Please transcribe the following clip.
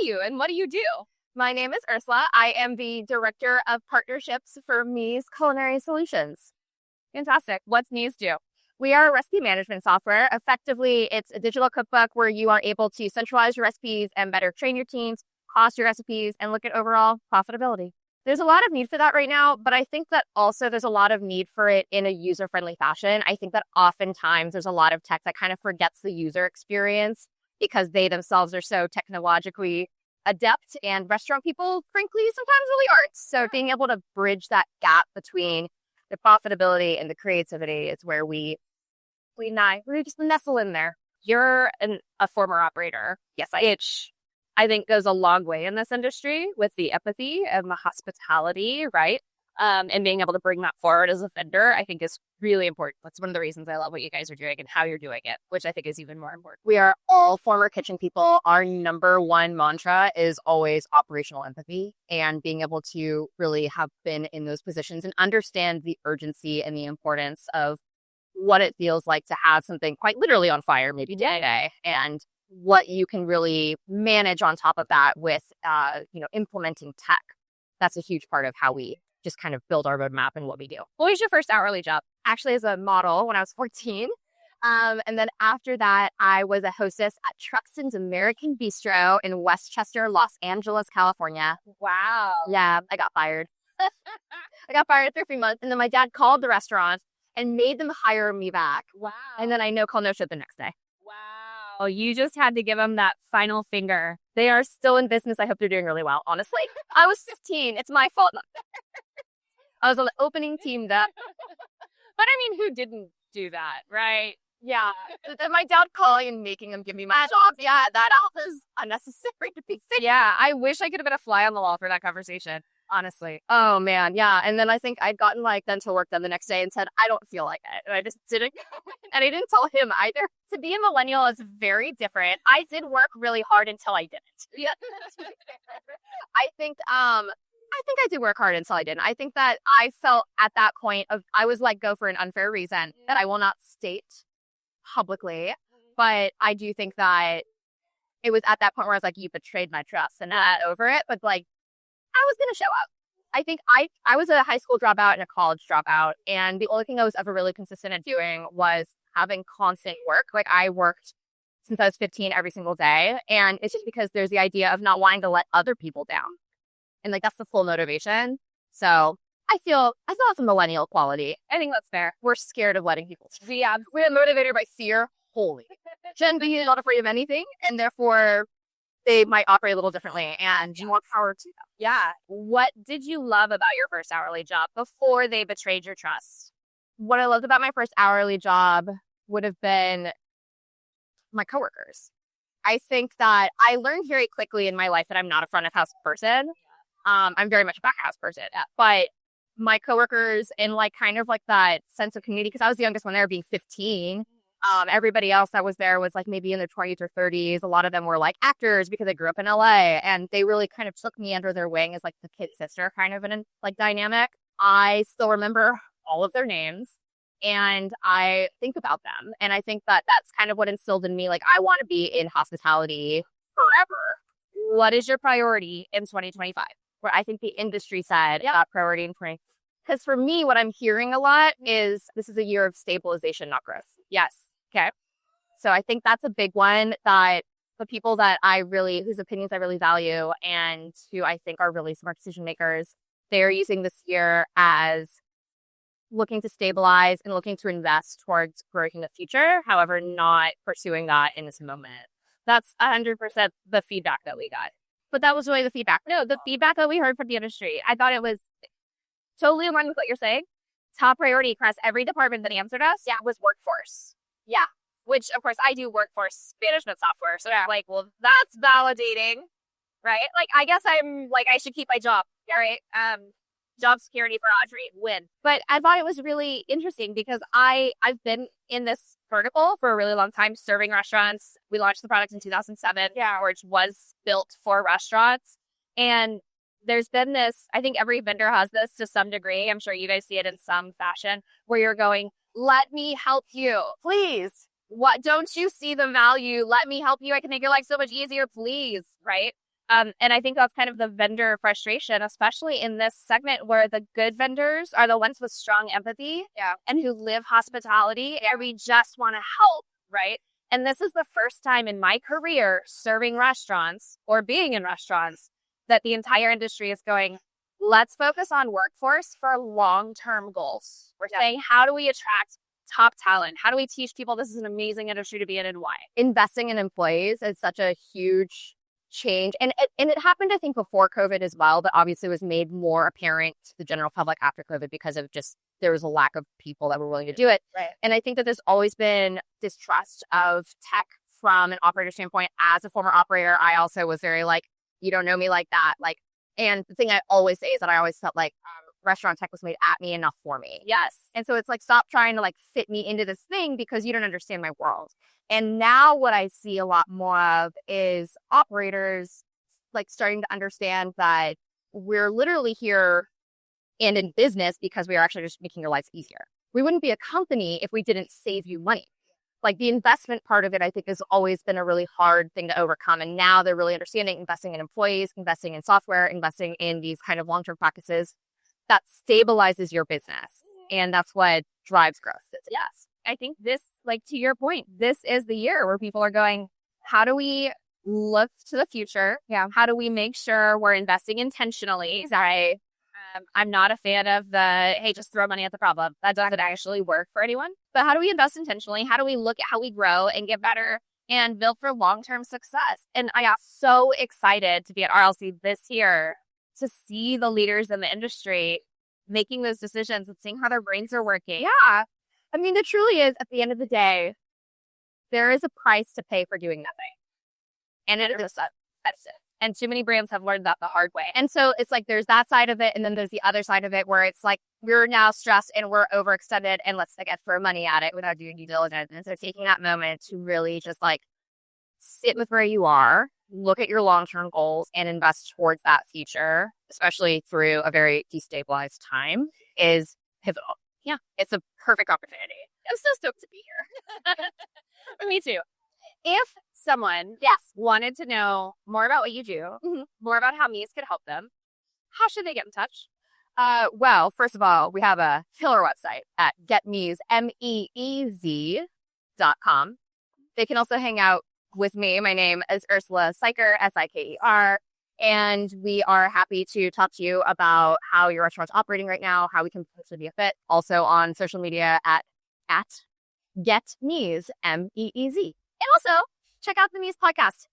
you and what do you do? My name is Ursula. I am the Director of Partnerships for Meez Culinary Solutions. Fantastic. What's Meez do? We are a recipe management software. Effectively, it's a digital cookbook where you are able to centralize your recipes and better train your teams, cost your recipes, and look at overall profitability. There's a lot of need for that right now, but I think that also there's a lot of need for it in a user-friendly fashion. I think that oftentimes there's a lot of tech that kind of forgets the user experience because they themselves are so technologically adept, and restaurant people, frankly, sometimes really aren't. So being able to bridge that gap between the profitability and the creativity is where we just nestle in there. You're a former operator. Yes, which I think goes a long way in this industry with the empathy and the hospitality, right? And being able to bring that forward as a vendor, I think is really important. That's one of the reasons I love what you guys are doing and how you're doing it, which I think is even more important. We are all former kitchen people. Our number one mantra is always operational empathy and being able to really have been in those positions and understand the urgency and the importance of what it feels like to have something quite literally on fire, maybe day to day, and what you can really manage on top of that with, implementing tech. That's a huge part of how we just kind of build our roadmap and what we do. What was your first hourly job? Actually, as a model when I was 14. And then after that, I was a hostess at Truxton's American Bistro in Westchester, Los Angeles, California. Wow. Yeah, I got fired. I got fired after 3 months. And then my dad called the restaurant and made them hire me back. Wow. And then I no-call, no-show the next day. Wow. You just had to give them that final finger. They are still in business. I hope they're doing really well, honestly. I was 15. It's my fault. I was on the opening team that. But I mean, who didn't do that, right? Yeah. My dad calling and making them give me my job. Yeah, that is unnecessary to be said. Yeah, I wish I could have been a fly on the wall for that conversation, honestly. Oh, man. Yeah. And then I think I'd gotten dental work done the next day and said, I don't feel like it. And I just didn't. And I didn't tell him either. To be a millennial is very different. I did work really hard until I didn't. Yeah. I think I did work hard until I didn't. I think that I felt at that point I was let go for an unfair reason that I will not state publicly. But I do think that it was at that point where I was like, you betrayed my trust and not over it. But I was going to show up. I think I was a high school dropout and a college dropout. And the only thing I was ever really consistent at doing was having constant work. I worked since I was 15 every single day. And it's just because there's the idea of not wanting to let other people down. And that's the full motivation. So I feel it's a millennial quality. I think that's fair. We're scared of letting people down. Yeah. We're motivated by fear wholly. Gen Z is not afraid of anything. And therefore, they might operate a little differently. And more power to them. Yeah. What did you love about your first hourly job before they betrayed your trust? What I loved about my first hourly job would have been my coworkers. I think that I learned very quickly in my life that I'm not a front of house person. I'm very much a back house person, but my coworkers and kind of that sense of community, because I was the youngest one there being 15. Everybody else that was there was maybe in their 20s or 30s. A lot of them were actors because they grew up in LA, and they really kind of took me under their wing as the kid sister kind of an dynamic. I still remember all of their names and I think about them. And I think that that's kind of what instilled in me. I want to be in hospitality forever. What is your priority in 2025? Where I think the industry said that priority in 20. Because for me, what I'm hearing a lot is this is a year of stabilization, not growth. Yes. Okay. So I think that's a big one that the people that whose opinions I really value and who I think are really smart decision makers, they're using this year as looking to stabilize and looking to invest towards growing in the future. However, not pursuing that in this moment. That's 100% the feedback that we got. But that was really the feedback. No, the feedback that we heard from the industry. I thought it was totally in line with what you're saying. Top priority across every department that answered us was workforce. Yeah. Which, of course, I do workforce management software. So well, that's validating, right? I guess I'm I should keep my job, right? Job security for Audrey, win. But I thought it was really interesting because I've been in this vertical for a really long time, serving restaurants. We launched the product in 2007, which was built for restaurants. And there's been this, I think every vendor has this to some degree. I'm sure you guys see it in some fashion where you're going, let me help you, please. What, don't you see the value? Let me help you. I can make your life so much easier, please. Right? And I think that's kind of the vendor frustration, especially in this segment where the good vendors are the ones with strong empathy and who live hospitality, and we just want to help, right? And this is the first time in my career serving restaurants or being in restaurants that the entire industry is going, let's focus on workforce for long-term goals. We're saying, how do we attract top talent? How do we teach people this is an amazing industry to be in and why? Investing in employees is such a huge change. And it happened, I think, before COVID as well, but obviously was made more apparent to the general public after COVID because of just there was a lack of people that were willing to do it. Right. And I think that there's always been distrust of tech from an operator standpoint. As a former operator, I also was very like, you don't know me like that. Like, and the thing I always say is that I always felt like restaurant tech was made at me and not for me. Yes. And so it's like, stop trying to like fit me into this thing because you don't understand my world. And now what I see a lot more of is operators like starting to understand that we're literally here and in business because we are actually just making your lives easier. We wouldn't be a company if we didn't save you money. Like the investment part of it, I think, has always been a really hard thing to overcome. And now they're really understanding investing in employees, investing in software, investing in these kind of long-term practices that stabilizes your business. And that's what drives growth. Yes. I think this, like to your point, this is the year where people are going, how do we look to the future? Yeah. How do we make sure we're investing intentionally? Sorry. I'm not a fan of the, hey, just throw money at the problem. That doesn't actually work for anyone. But how do we invest intentionally? How do we look at how we grow and get better and build for long-term success? And I got so excited to be at RLC this year to see the leaders in the industry making those decisions and seeing how their brains are working. Yeah. I mean, it truly is, at the end of the day, there is a price to pay for doing nothing. And it is expensive. And too many brands have learned that the hard way. And so it's like there's that side of it. And then there's the other side of it where it's like we're now stressed and we're overextended and let's like throw money at it without doing due diligence. And so taking that moment to really just like sit with where you are, look at your long-term goals and invest towards that future, especially through a very destabilized time, is pivotal. Yeah. It's a perfect opportunity. I'm so stoked to be here. Me too. If someone wanted to know more about what you do, more about how Meez could help them, how should they get in touch? Well, first of all, we have a killer website at getmeez, MEEZ.com. They can also hang out with me. My name is Ursula Siker, Siker. And we are happy to talk to you about how your restaurant's operating right now, how we can potentially be a fit. Also on social media at getmeez, MEEZ. And also check out the Meez podcast.